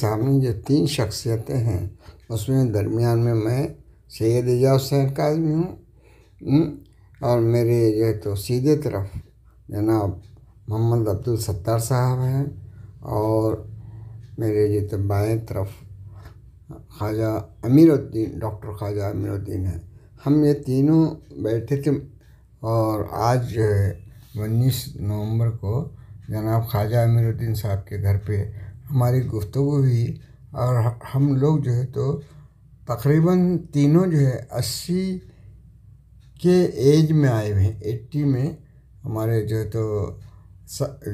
सामने जो 3 शख्सियतें हैं उसमें दरमियान में मैं सैयद एजाज हुसैन काज़मी हूँ और मेरे जो तो सीधे तरफ जनाब मोहम्मद अब्दुल सत्तार साहब हैं और मेरे जो तो बाएं तरफ ख्वाजा अमीरुद्दीन डॉक्टर ख्वाजा अमीरुद्दीन हैं। हम ये तीनों बैठे थे और आज जो है 19 नवंबर को जनाब ख्वाजा अमीरुद्दीन साहब के घर पे हमारी गुफ्तगू हुई और हम लोग जो है तो तकरीबन तीनों जो है 80 के एज में आए हुए हैं। 80 में हमारे जो है तो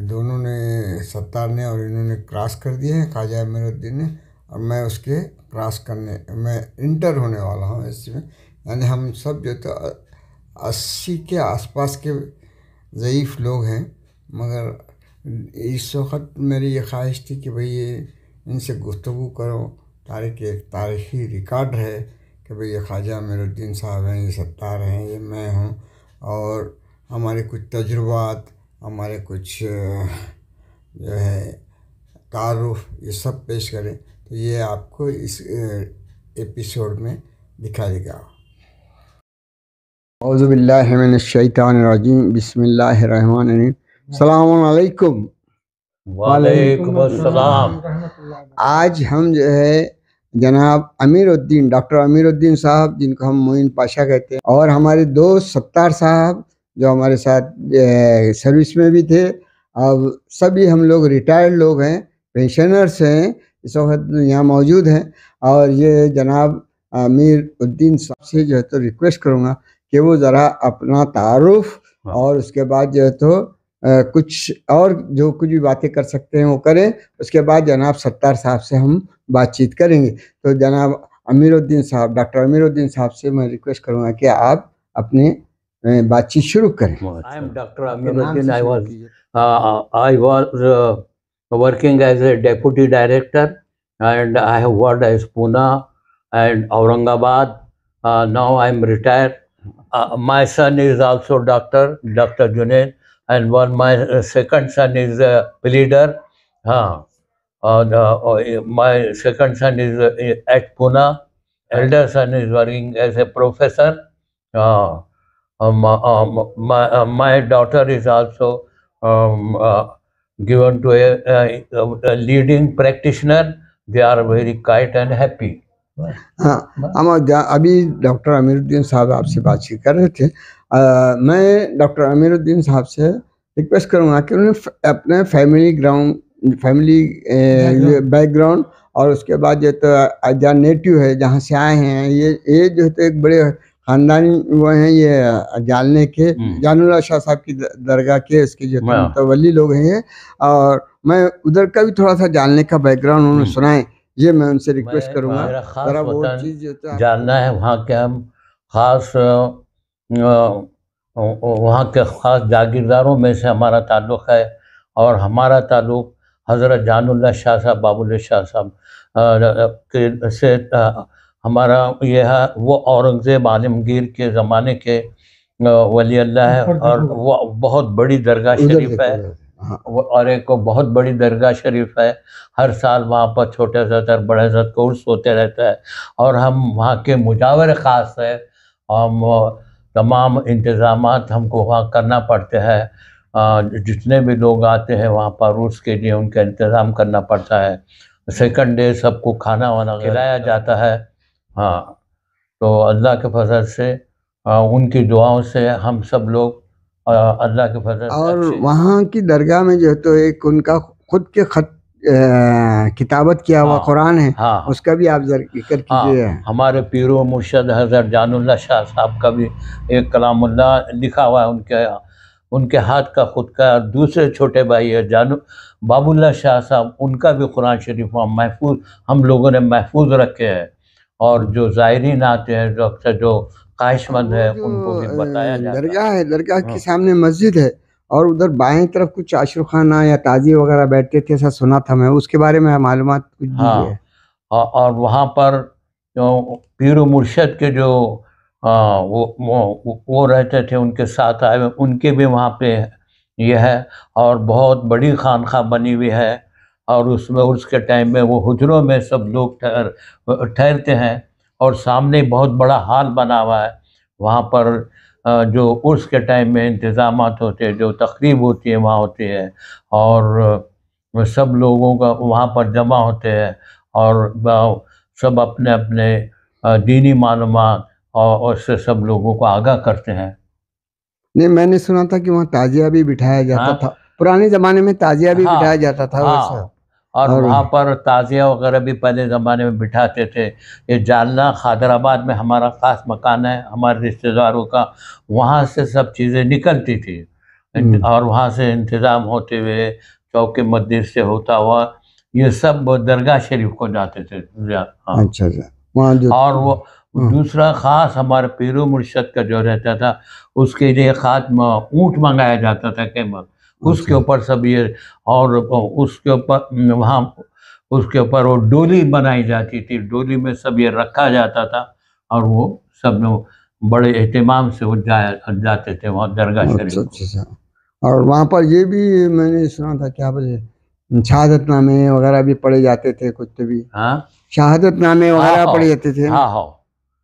दोनों ने सत्तार ने और इन्होंने क्रॉस कर दिए हैं ख्वाजा अमीरुद्दीन ने और मैं उसके क्रॉस करने मैं इंटर होने वाला हूँ इसमें, यानी हम सब जो तो 80 के आसपास के ज़ईफ़ लोग हैं। मगर इस वक्त मेरी ये ख्वाहिश थी कि भाई ये इनसे गुफ्तगू करो ताकि एक तारीख़ी रिकॉर्ड है कि भाई ये ख्वाजा अमीरुद्दीन साहब हैं, ये सत्तार हैं, ये मैं हूँ और हमारे कुछ तजुर्बात, हमारे कुछ जो है तारुफ़ ये सब पेश करें। तो ये आपको इस एपिसोड में दिखाएगा। औज़ु बिल्लाहि मिनश शैतानिर रजीम, बिस्मिल्लाहिर्रहमानिर्रहीम। अस्सलामु अलैकुम। वालेकुम अस्सलाम। आज हम जो है जनाब अमीरुद्दीन डॉक्टर अमीरुद्दीन साहब जिनको हम मोइन पाशा कहते हैं और हमारे दोस्त सत्तार साहब जो हमारे साथ सर्विस में भी थे, अब सभी हम लोग रिटायर्ड लोग हैं, पेंशनर्स हैं, इस वक्त यहाँ मौजूद हैं। और ये जनाब अमीरुद्दीन साहब से जो है तो रिक्वेस्ट करूँगा कि वो ज़रा अपना तारुफ़ और उसके बाद जो है तो कुछ और जो कुछ भी बातें कर सकते हैं वो करें। उसके बाद जनाब सत्तार साहब से हम बातचीत करेंगे। तो जनाब अमीरुद्दीन साहब डॉक्टर अमीरुद्दीन साहब से मैं रिक्वेस्ट करूँगा कि आप अपने बातचीत शुरू करें। I am Dr. Amiruddin. I was working as a deputy director and I have worked as Pune and Aurangabad. Now I am retired. My son is also Dr. Junaid, and my second son is a pleader. My second son is at Pune. Elder son is working as a professor. My daughter is also given to a leading practitioner. They are very quiet and happy. हाँ, हम अभी doctor Amiruddin साहब आपसे बातचीत कर रहे थे। मैं डॉक्टर अमीरुद्दीन साहब से रिक्वेस्ट करूँगा कि उन्हें अपने फैमिली बैकग्राउंड और उसके बाद जो तो जहाँ नेटिव है जहाँ से आए हैं ये जो है तो एक बड़े ख़ानदानी वो हैं, ये जालने के जानुल्लाह शाह साहब की दरगाह के इसके जो मुतवल्ली लोग हैं और मैं उधर का भी थोड़ा सा जालने का बैकग्राउंड उन्होंने सुनाएं, ये मैं उनसे रिक्वेस्ट करूँगा। ज़रा वो चीज़ जानना है वहाँ के हम ख़ास वहाँ के ख़ास जागीरदारों में से हमारा ताल्लुक़ है और हमारा ताल्लुक़ हज़रत जानुल्लाह शाह साहब बाबुल शाह साहब के से हमारा यह है। वो औरंगज़ेब आलमगीर के ज़माने के वली अल्लाह है और वो बहुत बड़ी दरगाह शरीफ है और एक बहुत बड़ी दरगाह शरीफ है। हर साल वहाँ पर छोटे सदर बड़े सदर कोर्स होते रहता है और हम वहाँ के मुजावर ख़ास है। हम तमाम इंतज़ामात हमको वहाँ करना पड़ते हैं। जितने भी लोग आते हैं वहाँ पर रूस के लिए उनका इंतज़ाम करना पड़ता है। सेकंड डे सबको खाना वाना खिलाया जाता है। हाँ, तो अल्लाह के फजल से उनकी दुआओं से हम सब लोग अल्लाह के फजल से और वहाँ की दरगाह में जो है तो एक उनका खुद के खत किताबत किया हुआ कुरान है। उसका भी आप जिक्र कीजिए। हमारे पीरो मुर्शद हज़रत जानुल्लाह शाह साहब का भी एक कलामुल्लाह लिखा हुआ है उनके हाथ का खुद का। दूसरे छोटे भाई है बाबुल्लाह शाह साहब, उनका भी कुरान शरीफ महफूज हम लोगों ने महफूज रखे हैं। और जो ज़ायरीन आते हैं जो अक्सर जो ख्वाहिशमंद है उनको भी बताया जाता है। दरगाह है, दरगाह के सामने मस्जिद है और उधर बाएं तरफ कुछ आशुखाना या ताजी वगैरह बैठते थे, ऐसा सुना था मैं। उसके बारे में मालूमात कुछ दीजिए। और वहाँ पर पीर मुर्शद के जो वो रहते थे उनके साथ आए उनके भी वहाँ पे ये है और बहुत बड़ी खानखा बनी हुई है और उसमें उर्स के टाइम में वो हुजरों में सब लोग ठहरते हैं, और सामने बहुत बड़ा हॉल बना हुआ है। वहाँ पर जो उर्स के टाइम में इंतज़ामात होते हैं, जो तकरीब होती है वहाँ होती है, और सब लोगों का वहाँ पर जमा होते हैं, और सब अपने अपने दीनी मालूमात और उससे सब लोगों को आगाह करते हैं। नहीं, मैंने सुना था कि वहाँ ताजिया भी बिठाया जाता हाँ, था, पुराने ज़माने में ताजिया भी बिठाया हाँ, जाता था वैसा। हाँ। और और वहाँ पर ताज़िया वगैरह भी पहले ज़माने में बिठाते थे। ये जालना खैदराबाद में हमारा ख़ास मकान है, हमारे रिश्तेदारों का, वहाँ से सब चीज़ें निकलती थी। और वहाँ से इंतज़ाम होते हुए चौके मस्जिद से होता हुआ ये सब दरगाह शरीफ को जाते थे। हाँ। अच्छा अच्छा, वहाँ जो और वो दूसरा ख़ास हमारे पीरो मुर्शद का जो रहता था, उसके लिए ख़ास ऊँट मंगाया जाता था कैमल, उसके ऊपर सब ये, और उसके ऊपर वहाँ उसके ऊपर वो डोली बनाई जाती थी, डोली में सब ये रखा जाता था, और वो सब लोग बड़े एहतिमाम से वो जाते थे वहाँ दरगाह शरीफ अच्छा को। अच्छा अच्छा। और वहाँ पर ये भी मैंने सुना था, क्या बोले, शहादतनामे वगैरह भी पढ़े जाते थे कुछ तो भी, हाँ, शहादतनामे हाँ, वगैरह पढ़े हाँ, जाते थे ना हाँ, हाँ,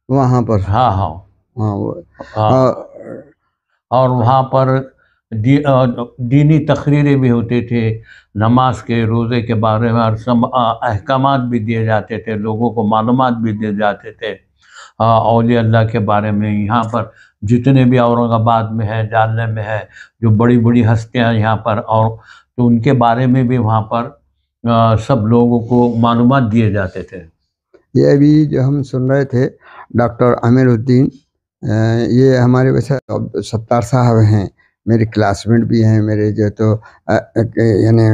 वहाँ पर। हाँ, हाँ, हाँ वो हाँ। और वहाँ पर दीनी तकरीरें भी होती थी, नमाज के, रोज़े के बारे में, और सब अहकामात भी दिए जाते थे, लोगों को मालूमात भी दिए जाते थे औलिया अल्लाह के बारे में। यहाँ पर जितने भी औरंगाबाद में है, जालने में है, जो बड़ी बड़ी हस्तियाँ यहाँ पर, और तो उनके बारे में भी वहाँ पर सब लोगों को मालूमात दिए जाते थे। ये अभी जो हम सुन रहे थे डॉक्टर अमीरुद्दीन, ये हमारे वैसे सत्तार साहब हैं, मेरे क्लासमेट भी हैं, मेरे जो तो यानी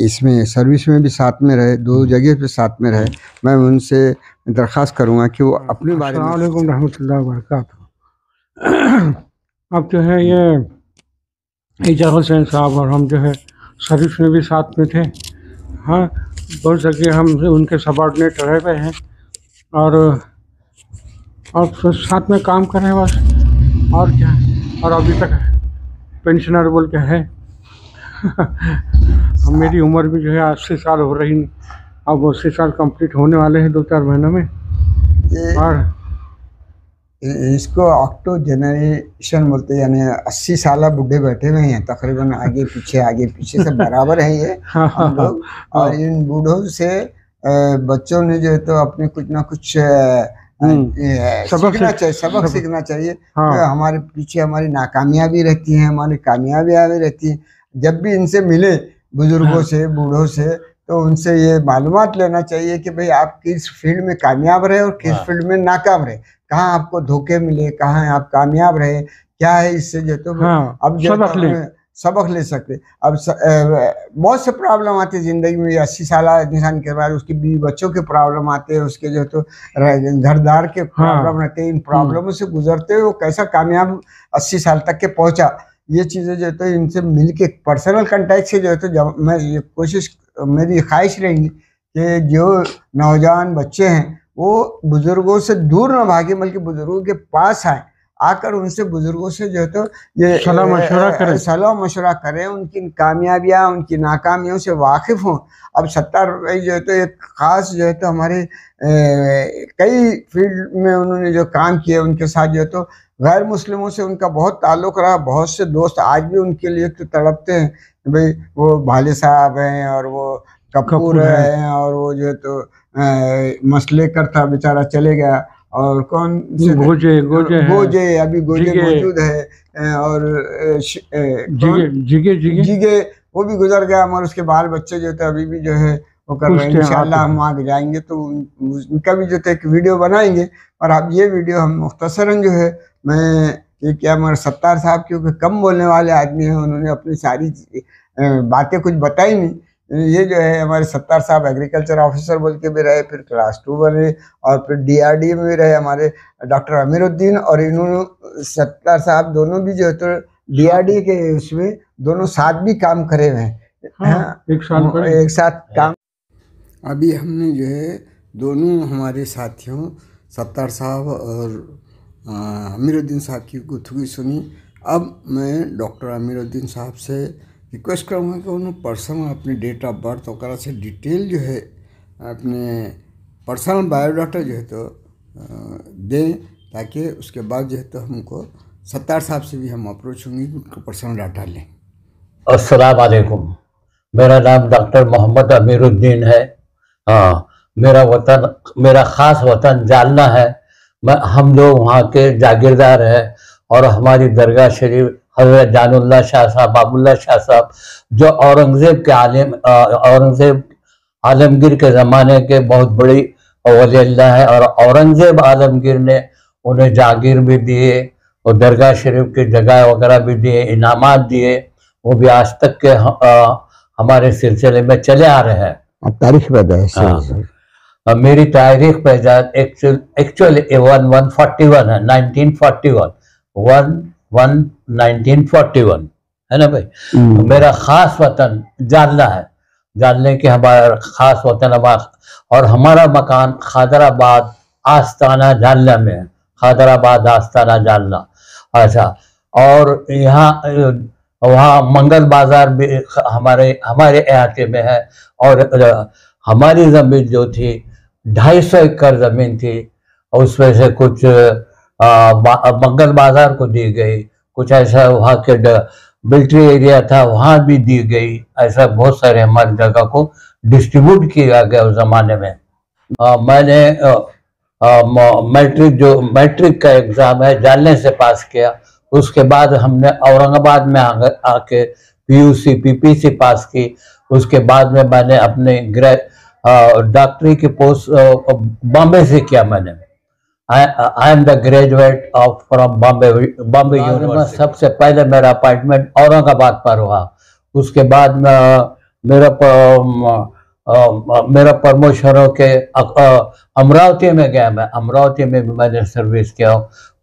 इसमें सर्विस में भी साथ में रहे, 2 जगह पे साथ में रहे। मैं उनसे दरख्वास्त करूँगा कि वो अपने बारे में। अस्सलाम वालेकुम रहमतुल्लाहि व बरकातहू। अब जो है ये एजाज हुसैन साहब और हम जो है सर्विस में भी साथ में थे। हाँ, बहुत जगह हम उनके सबॉर्डिनेट रह गए हैं, और साथ में काम कर रहे हैं बस, और क्या है। और अभी तक पेंशनर बोल के है। अब मेरी उम्र भी जो है 80 साल हो रही, अब 80 साल कंप्लीट होने वाले हैं 2-4 महीनों में। और इसको ऑक्टो जनरेशन बोलते हैं, यानी 80 साल बूढ़े बैठे हुए हैं तकरीबन, आगे पीछे सब बराबर है ये हम लोग। और इन बूढ़ों से बच्चों ने जो है तो अपने कुछ ना कुछ सबक सीखना चाहिए। हाँ। तो हमारे पीछे हमारी नाकामियाँ भी रहती हैं, हमारी कामयाबियाँ भी रहती हैं। जब भी इनसे मिले बुजुर्गों से, बूढ़ों से, तो उनसे ये मालूमात लेना चाहिए कि भाई आप किस फील्ड में कामयाब रहे और किस फील्ड में नाकाम रहे, कहाँ आपको धोखे मिले, कहाँ आप कामयाब रहे, क्या है इससे जो तो हाँ, अब जो सबक ले सकते। अब बहुत से प्रॉब्लम आती है ज़िंदगी में, 80 साल इंसान के बाद उसकी बीवी बच्चों के प्रॉब्लम आते हैं, उसके जो तो घरदार के प्रॉब्लम रहते हैं। इन प्रॉब्लमों से गुजरते हुए वो कैसा कामयाब 80 साल तक के पहुँचा, ये चीज़ें जो तो इनसे मिल के पर्सनल कॉन्टैक्ट से जो तो मैं ये मेरी ख्वाहिश रहेंगी कि जो नौजवान बच्चे हैं वो बुजुर्गों से दूर न भागे, बल्कि बुजुर्गों के पास आए, आकर उनसे, बुजुर्गों से जो है तो ये सलाह मशवरा करें, उनकी कामयाबियाँ, उनकी नाकामियों से वाकिफ़ हों। अब सत्तार भाई जो है तो एक ख़ास जो है तो हमारे कई फील्ड में उन्होंने जो काम किए, उनके साथ जो है तो गैर मुस्लिमों से उनका बहुत ताल्लुक़ रहा। बहुत से दोस्त आज भी उनके लिए तो तड़पते हैं, भाई वो भाले साहब हैं और वो कपूर हैं, और वो जो है तो मसलेकर था बेचारा चले गया, और कौन गोजे अभी गोजे मौजूद है, और जिगे वो भी गुजर गया, मगर उसके बाल बच्चे जो थे अभी भी जो है वो कर रहे हैं। इंशाल्लाह हम आगे जाएंगे तो उनका भी जो है एक वीडियो बनाएंगे। और अब ये वीडियो हम मुख्तसरन जो है, मैं ये क्या, हमारे सत्तार साहब क्योंकि कम बोलने वाले आदमी हैं, उन्होंने अपनी सारी बातें कुछ बताई नहीं। ये जो है हमारे सत्तार साहब एग्रीकल्चर ऑफिसर बोल के भी रहे, फिर क्लास 2 बने, और फिर DRD में भी रहे हमारे डॉक्टर अमीरुद्दीन। और इन्होंने सत्तार साहब दोनों भी जो है तो DRD के उसमें दोनों साथ भी काम करे हुए हैं। हाँ, एक साथ काम। अभी हमने जो है दोनों हमारे साथियों सत्तार साहब और अमीरुद्दीन साहब की गुफ्तगू सुनी। अब मैं डॉक्टर अमीरुद्दीन साहब से रिक्वेस्ट करूँगा कि उन्होंने पर्सनल अपनी डेट ऑफ बर्थ वगैरह से डिटेल जो है अपने पर्सनल बायोडाटा जो है तो दें, ताकि उसके बाद जो है तो हमको सत्तार साहब से भी हम अप्रोच होंगे कि उनको पर्सनल डाटा लें। अस्सलाम वालेकुम, मेरा नाम डॉक्टर मोहम्मद अमीरुद्दीन है। हाँ, मेरा ख़ास वतन जालना है। हम लोग वहाँ के जागीरदार हैं और हमारी दरगाह शरीफ हज़रत जानुल्लाह शाह साहब, बाबुल्लाह शाह साहब, जो औरंगज़ेब आलमगीर के ज़माने के बहुत बड़ी वली अल्लाह है, और औरंगज़ेब आलमगीर ने उन्हें जागीर भी दिए और दरगाह शरीफ की जगह वगैरह भी दिए, इनामात दिए, वो भी आज तक के हमारे सिलसिले में चले आ रहे हैं। आप तारीख बता हाँ, मेरी तारीख पैदाइश एक्चुअली 1141 है, 1941, 1941 है ना भाई। मेरा ख़ास वतन जालना है, जालने के हमारा ख़ास वतन और हमारा मकान खादराबाद आस्ताना जालना में है, खादराबाद आस्ताना जालना। अच्छा, और यहाँ वहाँ मंगल बाज़ार भी हमारे इलाके में है, और हमारी ज़मीन जो थी 250 एकड़ ज़मीन थी, उसमें से कुछ मंगल बाज़ार को दी गई, कुछ ऐसा वहाँ के मिलिट्री एरिया था वहाँ भी दी गई। ऐसा बहुत सारे हमारी जगह को डिस्ट्रीब्यूट किया गया उस ज़माने में। मैंने मैट्रिक का एग्ज़ाम है जालने से पास किया। उसके बाद हमने औरंगाबाद में आके PUC PPC पास की। उसके बाद में मैंने अपने डॉक्टरी की पोस्ट बॉम्बे से किया मैंने। I am the graduate of from Bombay university. सबसे पहले मेरा अपॉइंटमेंट औरंगाबाद पर हुआ। उसके बाद मेरा प्रमोशन हो के अमरावती में गया। मैं अमरावती में भी मैंने सर्विस किया।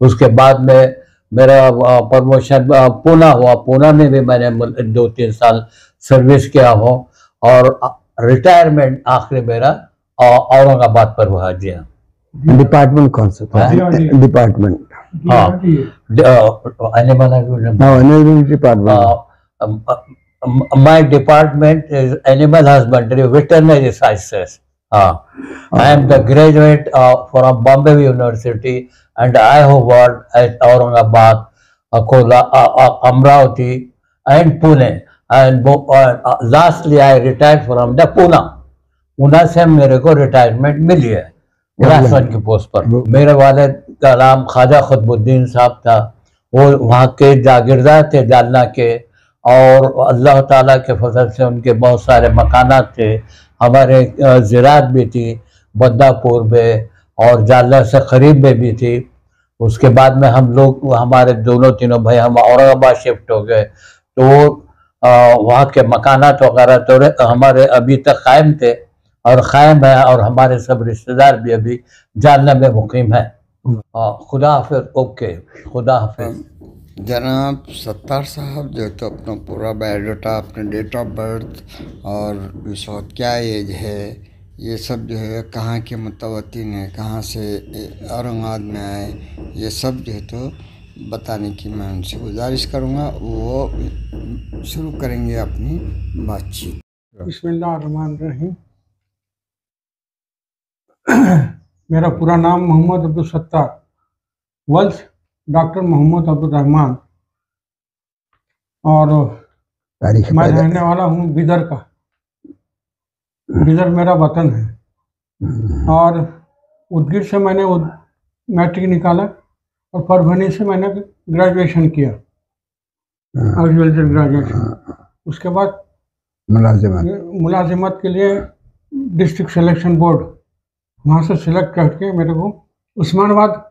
उसके बाद में मेरा प्रमोशन पूना हुआ। पूना में भी मैंने 2-3 साल सर्विस किया हो, और रिटायरमेंट आखिरी मेरा औरंगाबाद पर हुआ। जी हाँ। डिपार्टमेंट कौन सा था? डिपार्टमेंट, हाँ, animal department. My department is animal husbandry, veterinary sciences. I am the graduate from Bombay University, and I have worked at Aurangabad, Amravati, and Pune. And lastly, I retired from the Pune. Pune से मेरे को retirement मिली है class 1 की post पर। मेरे वालिद का नाम ख्वाजा खुतबुद्दीन साहब था। वो वहाँ के जागीरदार थे जालना के, और अल्लाह ताला के फजल से उनके बहुत सारे मकानात थे। हमारे ज़राअत भी थी बद्दापुर में, और जालना से करीब में भी थी। उसके बाद में हम लोग, हमारे दोनों तीनों भाई, हम औरंगाबाद शिफ्ट हो गए। तो वहाँ के मकानात वगैरह तो हमारे अभी तक कायम थे और क़ायम है, और हमारे सब रिश्तेदार भी अभी जालना में मुकीम है। खुदा हाफिज़। ओके, खुदा हाफिज़। जनाब सत्तार साहब जो तो अपना पूरा बायोडाटा, अपने डेट ऑफ बर्थ और इस वक्त क्या एज है, ये सब जो है, कहाँ के मुतवत्तिन है, कहाँ से औरंगाबाद में आए, ये सब जो है तो बताने की मैं उनसे गुजारिश करूँगा। वो शुरू करेंगे अपनी बातचीत। बिस्मिल्लाहिर्रहमानिर्रहीम। मेरा पूरा नाम मोहम्मद अब्दुल सत्तार, वंश डॉक्टर मोहम्मद अब्दुल रहमान, और मैं रहने वाला हूँ बिदर का। बिदर मेरा वतन है, और उदगीर से मैंने मैट्रिक निकाला, और परभनी से मैंने ग्रेजुएशन किया, एग्रीकल्चर ग्रेजुएशन। उसके बाद मुलाजिमत के लिए डिस्ट्रिक्ट सिलेक्शन बोर्ड, वहाँ से सिलेक्ट करके मेरे को उस्मानाबाद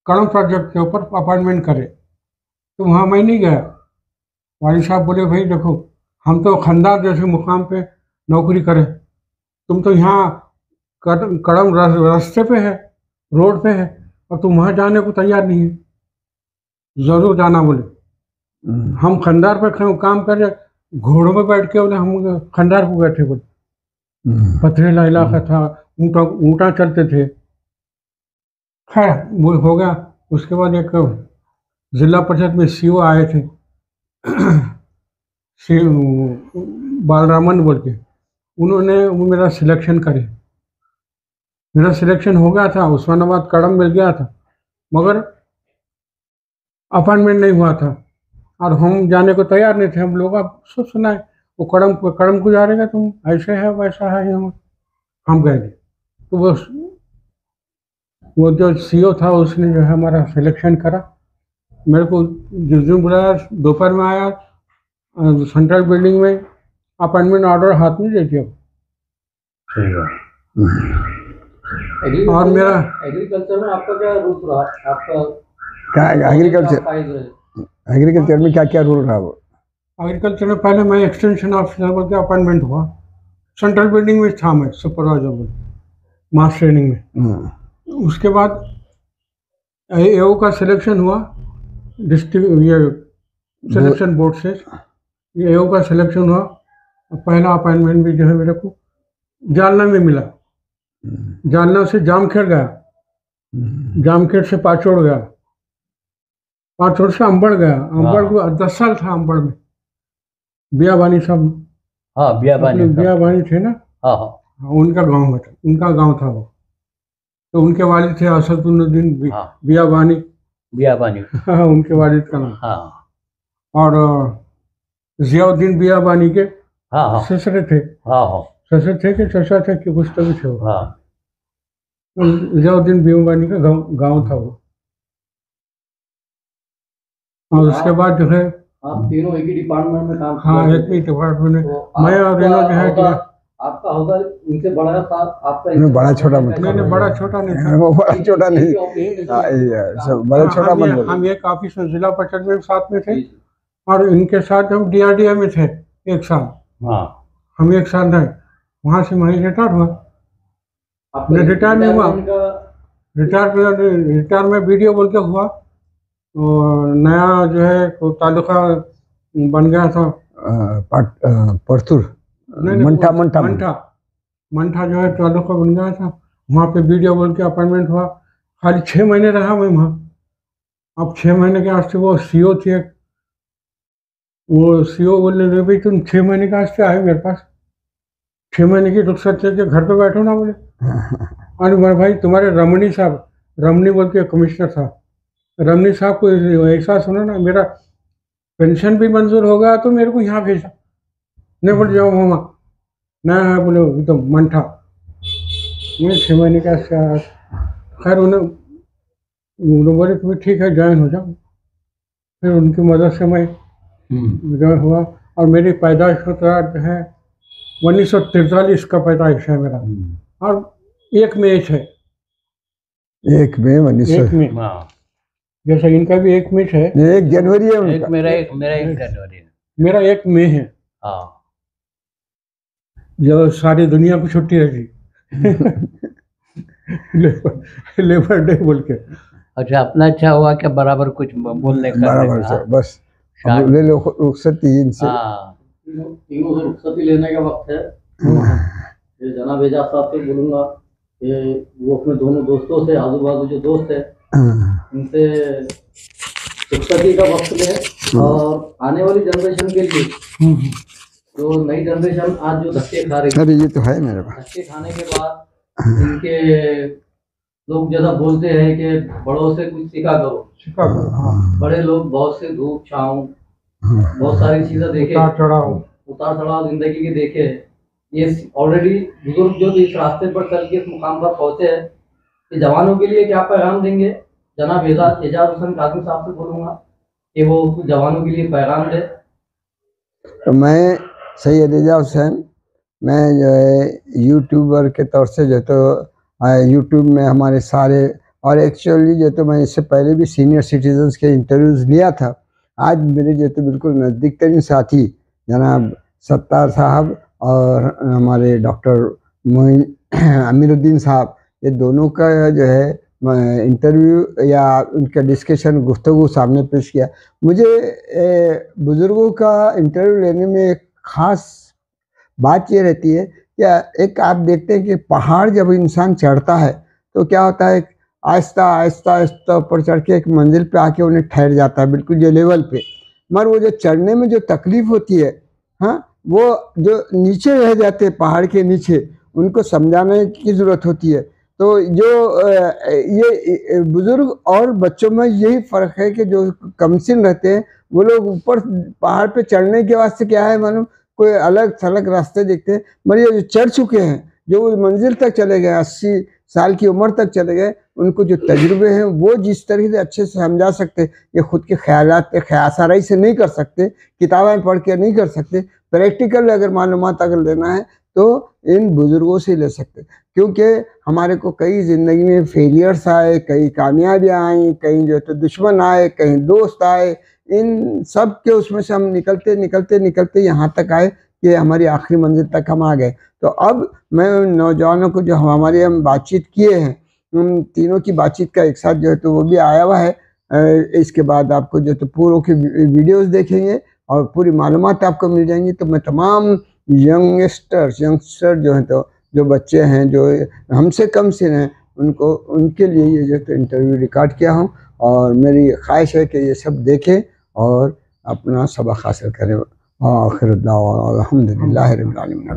कड़म प्रोजेक्ट के ऊपर अपॉइंटमेंट करे। तो वहाँ मैं नहीं गया। वाली साहब बोले, भाई देखो, हम तो खंदार जैसे मुकाम पे नौकरी करें, तुम तो यहाँ कड़म रास्ते पे है, रोड पे है, और तुम वहाँ जाने को तैयार नहीं है। ज़रूर जाना बोले। हम खंदार पे काम कर रहे, घोड़ों में बैठ के बोले हम खंदार को बैठे बोले। पथरीला इलाका था, ऊँटा चलते थे। खैर वो हो गया। उसके बाद एक जिला परिषद में CO आए थे। बालरामन बोल के, उन्होंने वो मेरा सिलेक्शन करे। मेरा सिलेक्शन हो गया था, उस्मानाबाद कड़म मिल गया था, मगर अपॉइंटमेंट नहीं हुआ था और हम जाने को तैयार नहीं थे। हम लोग अब सुना है वो कड़म को जा रहेगा, तुम ऐसे है वैसा है। हम गए थे तो वो जो सीओ था उसने जो है हमारा सिलेक्शन करा। मेरे को जिस दिन बुलाया दोपहर में आया, सेंट्रल बिल्डिंग में अपॉइंटमेंट ऑर्डर हाथ में दे दिया। और मेरा एग्रीकल्चर में आपका क्या रूल रहा? आपका क्या एग्रीकल्चर में क्या क्या रूल रहा? वो एग्रीकल्चर में पहले मैं एक्सटेंशन ऑफिसर बोल के अपॉइंटमेंट हुआ। सेंट्रल बिल्डिंग में था मैं सुपरवाइजर बोल मास ट्रेनिंग में। उसके बाद एओ का सिलेक्शन हुआ डिस्ट्रिक्ट ये सिलेक्शन बोर्ड से। एओ का सिलेक्शन हुआ। पहला अपॉइंटमेंट भी जो है मेरे को जालना में मिला। जालना से जामखेड़ गया, जामखेड़ से पाचोड़ गया, पाचोड़ से अंबड़ गया। अंबड़ को 10 साल था अंबड़ में। बियाबानी साहब, हाँ बियाबानी थे ना, हाँ उनका गांव में था, उनका गांव था वो। तो उनके वालिद थे असदुद्दीन बियाबानी। हाँ, उनके वालिद का नाम। हाँ। और जियाउद्दीन बियाबानी के ससुर थे। ससुर थे कि चचा थे कि कुछ तो भी थे वो। जियाउद्दीन बियाबानी का गांव था वो। और उसके बाद जो है आप तीनों एक ही डिपार्टमेंट में काम? हाँ, एक ही डिपार्टमेंट में। मैं और इन्हों जो है कि आपका होगा इनसे बड़ा था आपका? बड़ा छोटा मत, नहीं बड़ा छोटा नहीं था। वो बड़ा छोटा नहीं, बड़ा छोटा मत। हम एक ऑफिस में जिला परिषद में साथ में थे और इनके साथ हम DRDA में थे एक साल। हम एक साल रहे, वहाँ से मैं रिटायर हुआ। मैं रिटायर नहीं हुआ, रिटायर में वीडियो बोल के हुआ। और नया जो है तालुका बन गया था परथुर, मंठा जो है तालुका बन गया था। वहाँ पे वीडियो बोल के अपॉइंटमेंट हुआ। खाली 6 महीने रहा मैं वहाँ। अब 6 महीने के वास्ते वो सीओ थे, वो सीओ बोले रहे भाई तुम 6 महीने के वास्ते आए मेरे पास, 6 महीने की रुख्सत लेके घर पे बैठो ना। बोले अरे मेरे भाई तुम्हारे रमणी साहब, रमणी बोल के कमिश्नर था, रमणी साहब को ऐसा सुना ना, मेरा पेंशन भी मंजूर हो गया तो मेरे को यहाँ भेजा। नहीं बोल जाओ मामा, ना है बोले तो मंठा। मैं 6 महीने का खैर उन्होंने बोले तुम्हें ठीक है ज्वाइन हो जाओ। फिर उनकी मदद से मैं ज्वाइन हुआ। और मेरी पैदाइश जो है 1943 का पैदाइश है मेरा। और 1 मई है, 1 मई 1900। जैसा इनका भी 1 मई है। 1 जनवरी है मेरा 1 जनवरी है। मेरा 1 मई है। जो सारी दुनिया को छुट्टी रहती लेबर डे बोल के। अच्छा, अपना अच्छा हुआ क्या बराबर कुछ बोलने का? बराबर बस ले लो रुखसत इनसे। तीनों से रुखसत लेने का वक्त है। ये जनाब एजाज साहब से बोलूँगा कि वो अपने दोनों दोस्तों से, आजू बाजू जो दोस्त है उनसे रुखसती का वक्त ले। और आने वाली जनरेशन के लिए, तो नई जनरेशन आज जो धक्के खा रही है, ये तो है मेरे पास, धक्के खाने के बाद इनके लोग ज्यादा बोलते हैं कि बड़ों से कुछ सीखा करो। बड़े लोग बहुत से धूप छाँव बहुत सारी चीजें देखे, उतार चढ़ाव जिंदगी के देखे। ये ऑलरेडी बुजुर्ग जो इस रास्ते पर चल के इस मुकाम पर पहुंचे हैं, कि जवानों के लिए क्या पैगाम देंगे? जनाब एजाज हुसैन काज़मी साहब से बोलूँगा कि वो जवानों के लिए पैगाम दे। तो मैं सैयद एजाज हुसैन, मैं जो है यूट्यूबर के तौर से जो तो यूट्यूब में हमारे सारे, और एक्चुअली जो तो मैं इससे पहले भी सीनियर सिटीजन्स के इंटरव्यूज़ लिया था। आज मेरे जो तो बिल्कुल नज़दीक तरीन साथी जनाब सत्तार साहब और हमारे डॉक्टर अमीरुद्दीन साहब, ये दोनों का जो है इंटरव्यू या उनका डिस्कशन गुफ्तगू सामने पेश किया। मुझे बुज़ुर्गों का इंटरव्यू लेने में एक ख़ास बात ये रहती है कि एक आप देखते हैं कि पहाड़ जब इंसान चढ़ता है तो क्या होता है, आहिस्ता आहिस्ता आहिस्ता ऊपर चढ़ के एक मंजिल पे आके उन्हें ठहर जाता है बिल्कुल जो लेवल पे। मगर वो जो चढ़ने में जो तकलीफ़ होती है हाँ, वो जो नीचे रह जाते हैं पहाड़ के नीचे, उनको समझाने की ज़रूरत होती है। तो जो ये बुज़ुर्ग और बच्चों में यही फ़र्क है कि जो कमसिन रहते हैं वो लोग ऊपर पहाड़ पे चढ़ने के वास्ते क्या है मालूम, कोई अलग थलग रास्ते देखते हैं, मगर ये जो चढ़ चुके हैं, जो मंजिल तक चले गए, 80 साल की उम्र तक चले गए, उनको जो तजुर्बे हैं वो जिस तरीके से अच्छे से समझा सकते, ये खुद के ख्यालात ख्यासाराई से नहीं कर सकते, किताबें पढ़ के नहीं कर सकते, प्रैक्टिकल अगर मालूमात अगर लेना है तो इन बुज़ुर्गों से ले सकते। क्योंकि हमारे को कई ज़िंदगी में फेलियर्स आए, कई कामयाबियाँ आई, कहीं जो है तो दुश्मन आए, कहीं दोस्त आए, इन सब के उसमें से हम निकलते निकलते निकलते यहाँ तक आए कि हमारी आखिरी मंजिल तक हम आ गए। तो अब मैं उन नौजवानों को जो हमारी हम बातचीत किए हैं, उन तीनों की बातचीत का एक साथ जो है तो वो भी आया हुआ है। इसके बाद आपको जो तो पूरों की वीडियोस देखेंगे और पूरी मालूमात आपको मिल जाएंगी। तो मैं तमाम यंगस्टर जो हैं, तो जो बच्चे हैं जो हमसे कम से हैं, उनको उनके लिए ये जो तो इंटरव्यू रिकॉर्ड किया हूँ, और मेरी ख्वाहिश है कि ये सब देखें और अपना सबक हासिल करें। आखिर दावा अल्हम्दुलिल्लाहि रब्बिल आलमीन।